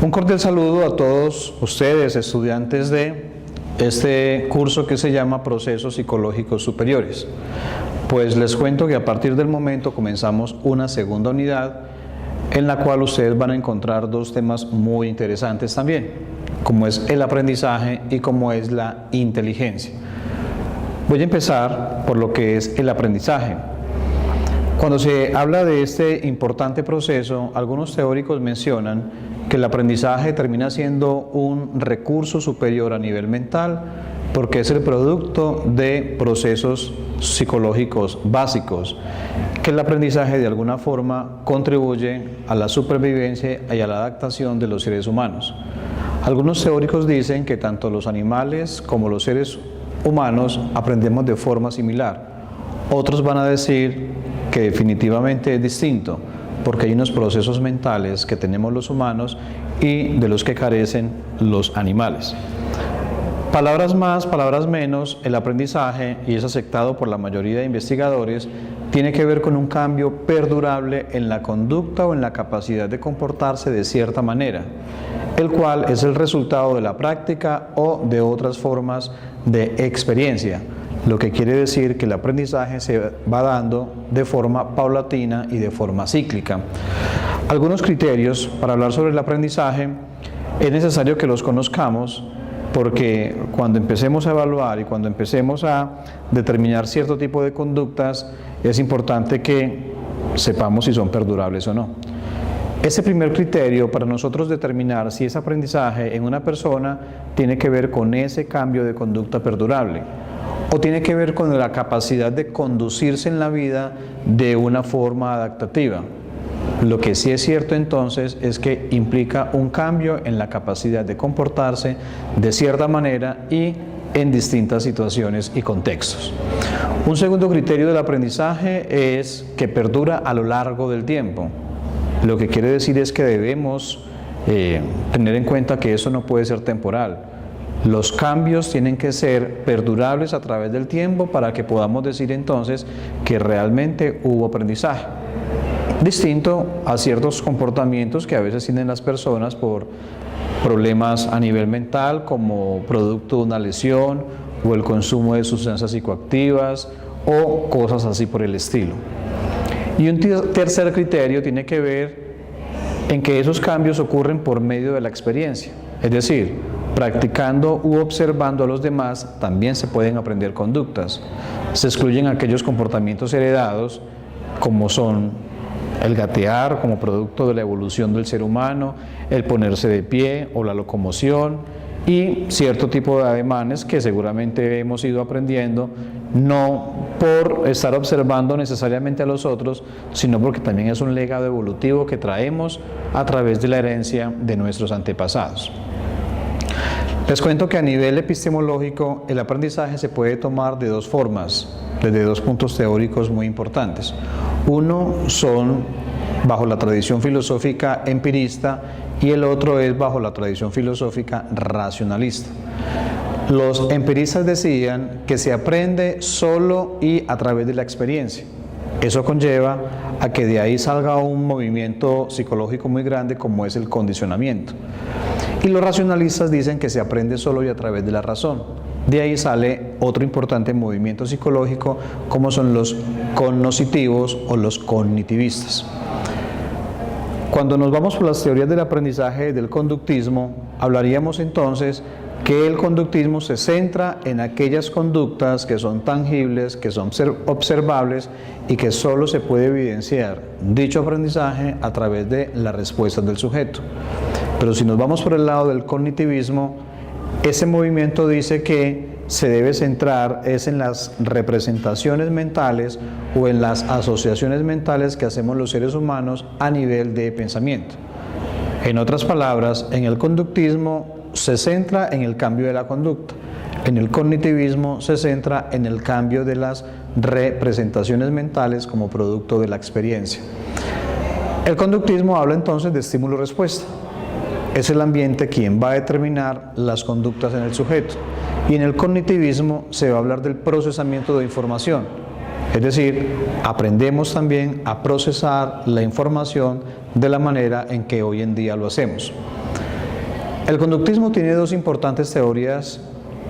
Un cordial saludo a todos ustedes, estudiantes de este curso que se llama Procesos Psicológicos Superiores. Pues les cuento que a partir del momento comenzamos una segunda unidad en la cual ustedes van a encontrar dos temas muy interesantes también, como es el aprendizaje y como es la inteligencia. Voy a empezar por lo que es el aprendizaje. Cuando se habla de este importante proceso, algunos teóricos mencionan que el aprendizaje termina siendo un recurso superior a nivel mental porque es el producto de procesos psicológicos básicos, que el aprendizaje de alguna forma contribuye a la supervivencia y a la adaptación de los seres humanos. Algunos teóricos dicen que tanto los animales como los seres humanos aprendemos de forma similar. Otros van a decir que definitivamente es distinto, porque hay unos procesos mentales que tenemos los humanos y de los que carecen los animales. Palabras más, palabras menos, el aprendizaje, y es aceptado por la mayoría de investigadores, tiene que ver con un cambio perdurable en la conducta o en la capacidad de comportarse de cierta manera, el cual es el resultado de la práctica o de otras formas de experiencia, lo que quiere decir que el aprendizaje se va dando de forma paulatina y de forma cíclica. Algunos criterios para hablar sobre el aprendizaje es necesario que los conozcamos, porque cuando empecemos a evaluar y cuando empecemos a determinar cierto tipo de conductas, es importante que sepamos si son perdurables o no. Ese primer criterio para nosotros determinar si es aprendizaje en una persona tiene que ver con ese cambio de conducta perdurable, o tiene que ver con la capacidad de conducirse en la vida de una forma adaptativa. Lo que sí es cierto entonces es que implica un cambio en la capacidad de comportarse de cierta manera y en distintas situaciones y contextos. Un segundo criterio del aprendizaje es que perdura a lo largo del tiempo. Lo que quiere decir es que debemos tener en cuenta que eso no puede ser temporal. Los cambios tienen que ser perdurables a través del tiempo para que podamos decir entonces que realmente hubo aprendizaje. Distinto a ciertos comportamientos que a veces tienen las personas por problemas a nivel mental, como producto de una lesión o el consumo de sustancias psicoactivas o cosas así por el estilo. Y un tercer criterio tiene que ver en que esos cambios ocurren por medio de la experiencia, es decir, practicando u observando a los demás también se pueden aprender conductas. Se excluyen aquellos comportamientos heredados, como son el gatear como producto de la evolución del ser humano, el ponerse de pie o la locomoción y cierto tipo de ademanes que seguramente hemos ido aprendiendo, no por estar observando necesariamente a los otros, sino porque también es un legado evolutivo que traemos a través de la herencia de nuestros antepasados. Les cuento que a nivel epistemológico el aprendizaje se puede tomar de dos formas, desde dos puntos teóricos muy importantes. Uno son bajo la tradición filosófica empirista y el otro es bajo la tradición filosófica racionalista. Los empiristas decían que se aprende solo y a través de la experiencia. Eso conlleva a que de ahí salga un movimiento psicológico muy grande como es el condicionamiento. Y los racionalistas dicen que se aprende solo y a través de la razón. De ahí sale otro importante movimiento psicológico como son los cognoscitivos o los cognitivistas. Cuando nos vamos por las teorías del aprendizaje y del conductismo, hablaríamos entonces que el conductismo se centra en aquellas conductas que son tangibles, que son observables y que solo se puede evidenciar dicho aprendizaje a través de las respuestas del sujeto. Pero si nos vamos por el lado del cognitivismo, ese movimiento dice que se debe centrar es en las representaciones mentales o en las asociaciones mentales que hacemos los seres humanos a nivel de pensamiento. En otras palabras, en el conductismo se centra en el cambio de la conducta. En el cognitivismo se centra en el cambio de las representaciones mentales como producto de la experiencia. El conductismo habla entonces de estímulo-respuesta. Es el ambiente quien va a determinar las conductas en el sujeto. Y en el cognitivismo se va a hablar del procesamiento de información. Es decir, aprendemos también a procesar la información de la manera en que hoy en día lo hacemos. El conductismo tiene dos importantes teorías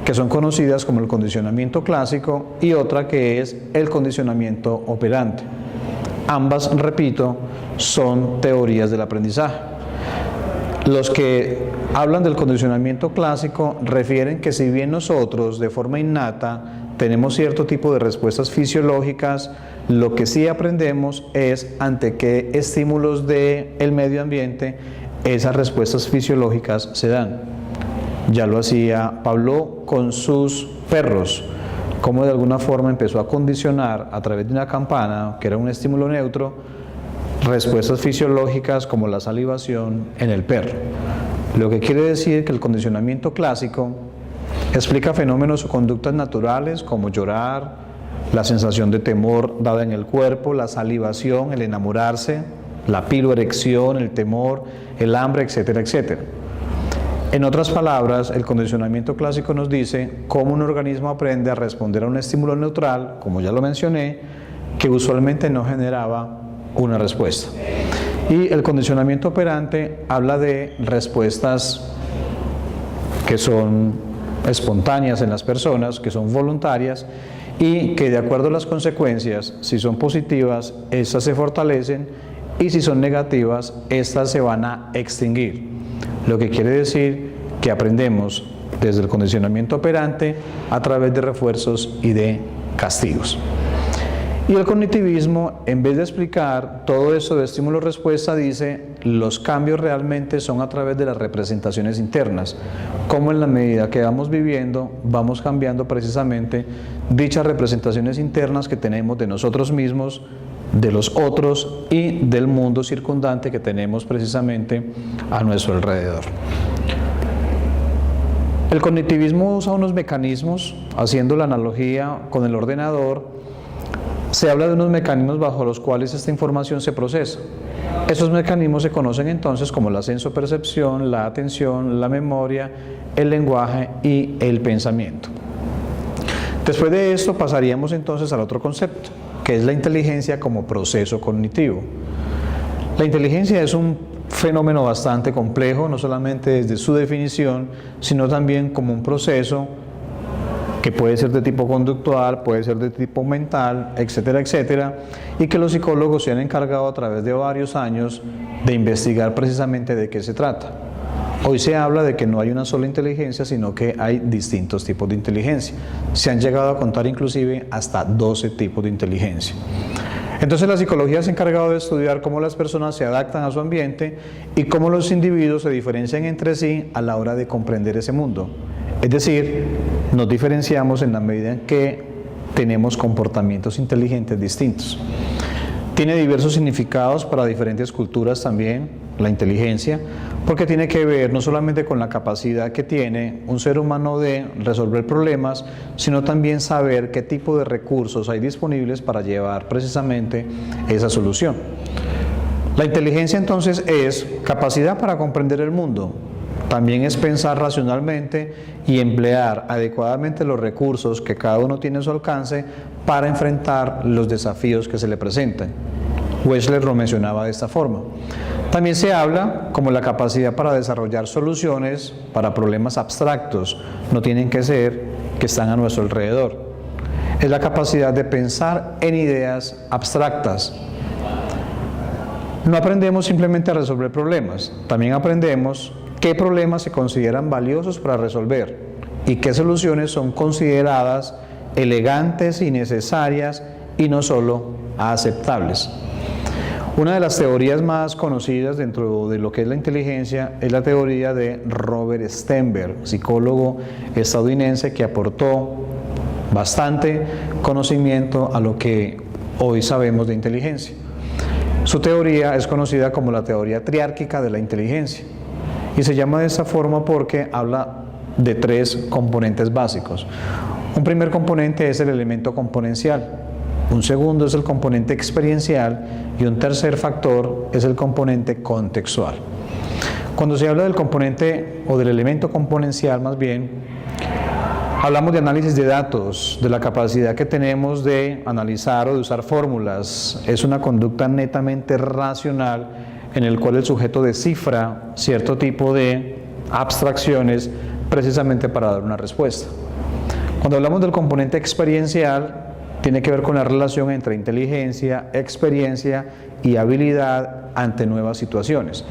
que son conocidas como el condicionamiento clásico y otra que es el condicionamiento operante. Ambas, repito, son teorías del aprendizaje. Los que hablan del condicionamiento clásico refieren que si bien nosotros de forma innata tenemos cierto tipo de respuestas fisiológicas, lo que sí aprendemos es ante qué estímulos del medio ambiente esas respuestas fisiológicas se dan. Ya lo hacía Pavlov con sus perros, como de alguna forma empezó a condicionar a través de una campana, que era un estímulo neutro, respuestas fisiológicas como la salivación en el perro. Lo que quiere decir que el condicionamiento clásico explica fenómenos o conductas naturales como llorar, la sensación de temor dada en el cuerpo, la salivación, el enamorarse, la piroerección, el temor, el hambre, etcétera, etcétera. En otras palabras, el condicionamiento clásico nos dice cómo un organismo aprende a responder a un estímulo neutral, como ya lo mencioné, que usualmente no generaba una respuesta. Y el condicionamiento operante habla de respuestas que son espontáneas en las personas, que son voluntarias y que de acuerdo a las consecuencias, si son positivas, estas se fortalecen y si son negativas, estas se van a extinguir. Lo que quiere decir que aprendemos desde el condicionamiento operante a través de refuerzos y de castigos. Y el cognitivismo, en vez de explicar todo eso de estímulo-respuesta, dice los cambios realmente son a través de las representaciones internas, como en la medida que vamos viviendo, vamos cambiando precisamente dichas representaciones internas que tenemos de nosotros mismos, de los otros y del mundo circundante que tenemos precisamente a nuestro alrededor. El cognitivismo usa unos mecanismos, haciendo la analogía con el ordenador, se habla de unos mecanismos bajo los cuales esta información se procesa. Esos mecanismos se conocen entonces como la sensopercepción, la atención, la memoria, el lenguaje y el pensamiento. Después de esto pasaríamos entonces al otro concepto, que es la inteligencia como proceso cognitivo. La inteligencia es un fenómeno bastante complejo, no solamente desde su definición, sino también como un proceso que puede ser de tipo conductual, puede ser de tipo mental, etcétera, etcétera, y que los psicólogos se han encargado a través de varios años de investigar precisamente de qué se trata. Hoy se habla de que no hay una sola inteligencia, sino que hay distintos tipos de inteligencia. Se han llegado a contar inclusive hasta 12 tipos de inteligencia. Entonces la psicología se ha encargado de estudiar cómo las personas se adaptan a su ambiente y cómo los individuos se diferencian entre sí a la hora de comprender ese mundo. Es decir, nos diferenciamos en la medida en que tenemos comportamientos inteligentes distintos. Tiene diversos significados para diferentes culturas también, la inteligencia, porque tiene que ver no solamente con la capacidad que tiene un ser humano de resolver problemas, sino también saber qué tipo de recursos hay disponibles para llevar precisamente esa solución. La inteligencia entonces es capacidad para comprender el mundo, también es pensar racionalmente y emplear adecuadamente los recursos que cada uno tiene a su alcance para enfrentar los desafíos que se le presentan. Wechsler lo mencionaba de esta forma. También se habla como la capacidad para desarrollar soluciones para problemas abstractos, no tienen que ser que están a nuestro alrededor. Es la capacidad de pensar en ideas abstractas. No aprendemos simplemente a resolver problemas, también aprendemos qué problemas se consideran valiosos para resolver y qué soluciones son consideradas elegantes y necesarias y no solo aceptables. Una de las teorías más conocidas dentro de lo que es la inteligencia es la teoría de Robert Sternberg, psicólogo estadounidense que aportó bastante conocimiento a lo que hoy sabemos de inteligencia. Su teoría es conocida como la teoría triárquica de la inteligencia y se llama de esta forma porque habla de tres componentes básicos. Un primer componente es el elemento componencial, un segundo es el componente experiencial y un tercer factor es el componente contextual. Cuando se habla del componente o del elemento componencial más bien, hablamos de análisis de datos, de la capacidad que tenemos de analizar o de usar fórmulas. Es una conducta netamente racional en el cual el sujeto descifra cierto tipo de abstracciones precisamente para dar una respuesta. Cuando hablamos del componente experiencial, tiene que ver con la relación entre inteligencia, experiencia y habilidad ante nuevas situaciones,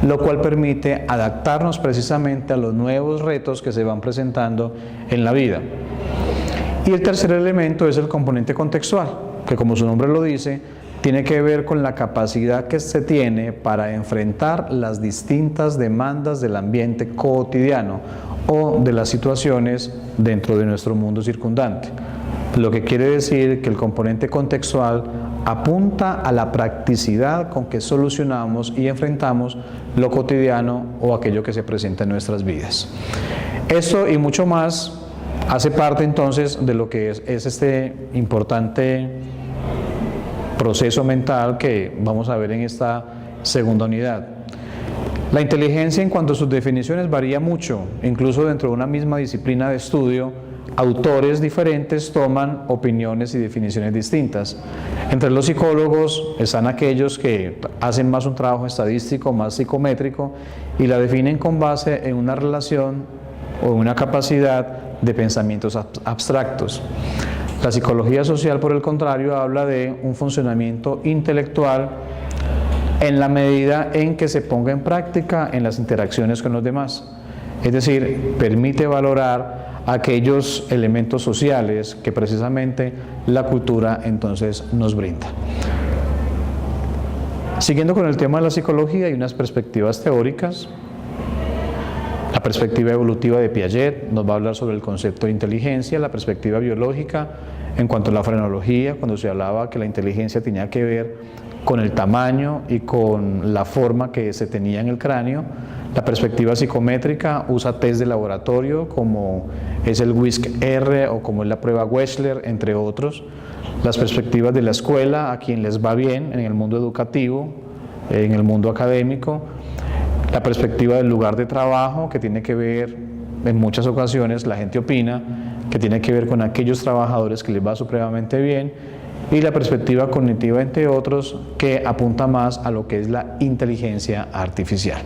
lo cual permite adaptarnos precisamente a los nuevos retos que se van presentando en la vida. Y el tercer elemento es el componente contextual, que como su nombre lo dice, tiene que ver con la capacidad que se tiene para enfrentar las distintas demandas del ambiente cotidiano o de las situaciones dentro de nuestro mundo circundante. Lo que quiere decir que el componente contextual apunta a la practicidad con que solucionamos y enfrentamos lo cotidiano o aquello que se presenta en nuestras vidas. Esto y mucho más hace parte entonces de lo que es este importante proceso mental que vamos a ver en esta segunda unidad. La inteligencia en cuanto a sus definiciones varía mucho, incluso dentro de una misma disciplina de estudio, autores diferentes toman opiniones y definiciones distintas. Entre los psicólogos están aquellos que hacen más un trabajo estadístico, más psicométrico, y la definen con base en una relación o una capacidad de pensamientos abstractos. La psicología social, por el contrario, habla de un funcionamiento intelectual en la medida en que se ponga en práctica en las interacciones con los demás. Es decir, permite valorar aquellos elementos sociales que precisamente la cultura entonces nos brinda. Siguiendo con el tema de la psicología, hay unas perspectivas teóricas. La perspectiva evolutiva de Piaget nos va a hablar sobre el concepto de inteligencia. La perspectiva biológica, en cuanto a la frenología, cuando se hablaba que la inteligencia tenía que ver con el tamaño y con la forma que se tenía en el cráneo. La perspectiva psicométrica usa test de laboratorio como es el WISC-R o como es la prueba Wechsler, entre otros. Las perspectivas de la escuela, a quien les va bien en el mundo educativo, en el mundo académico. La perspectiva del lugar de trabajo, que tiene que ver, en muchas ocasiones la gente opina, que tiene que ver con aquellos trabajadores que les va supremamente bien. Y la perspectiva cognitiva, entre otros, que apunta más a lo que es la inteligencia artificial.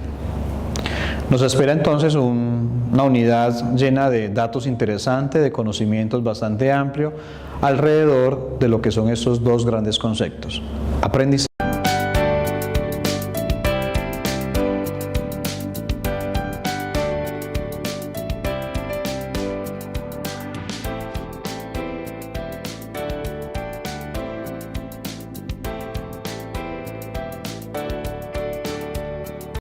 Nos espera entonces una unidad llena de datos interesantes, de conocimientos bastante amplio, alrededor de lo que son estos dos grandes conceptos: aprendizaje